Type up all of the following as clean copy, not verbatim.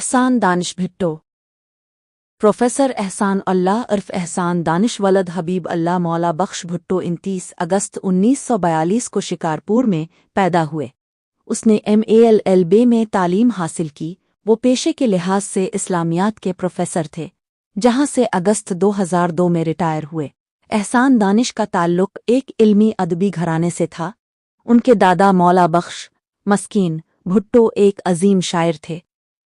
Ehsan Danish Bhutto professor احسان اللہ عرف احسان دانش ولد حبیب اللہ مولا بخش بھٹو 29 اگست 1942 کو شکارپور میں پیدا ہوئے۔ اس نے MA میں تعلیم حاصل کی۔ وہ پیشے کے لحاظ سے اسلامیات کے پروفیسر تھے، جہاں سے اگست 2002 میں ریٹائر ہوئے۔ احسان دانش کا تعلق ایک علمی ادبی گھرانے سے تھا۔ ان کے دادا مولا بخش مسکین بھٹو ایک عظیم شاعر تھے۔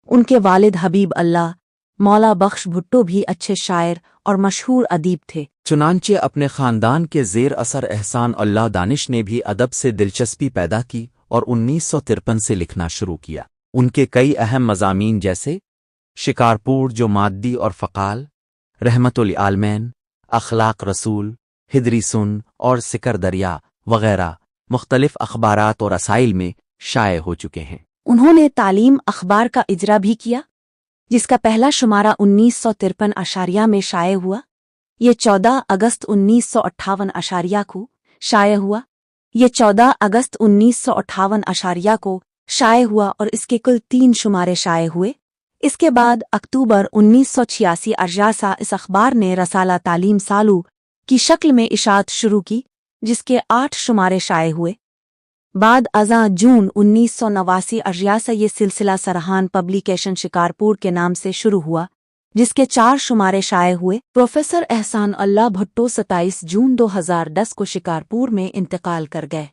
ان کے والد حبیب اللہ مولا بخش بھٹو بھی اچھے شاعر اور مشہور ادیب تھے۔ چنانچہ اپنے خاندان کے زیر اثر احسان اللہ دانش نے بھی ادب سے دلچسپی پیدا کی اور 1953 سے لکھنا شروع کیا۔ ان کے کئی اہم مضامین جیسے شکارپور جو مادی اور فقال، رحمت للعالمین، اخلاق رسول، ہدری سن اور سکر دریا وغیرہ مختلف اخبارات اور رسائل میں شائع ہو چکے ہیں۔ انہوں نے تعلیم اخبار کا اجرا بھی کیا، جس کا پہلا شمارہ 1953 میں شائع ہوا۔ یہ 14 اگست 1958 کو شائع ہوا۔ یہ 14 اگست 1958 کو شائع ہوا اور اس کے کل 3 شمارے شائع ہوئے۔ اس کے بعد اکتوبر 1986 سے اس اخبار نے رسالہ تعلیم سالو کی شکل میں اشاعت شروع کی، جس کے 8 شمارے شائع ہوئے۔ بعد ازاں جون 1989 سے یہ سلسلہ سرحان پبلیکیشن شکارپور کے نام سے شروع ہوا، جس کے 4 شمارے شائع ہوئے۔ پروفیسر احسان اللہ بھٹو 27 جون 2010 کو شکارپور میں انتقال کر گئے۔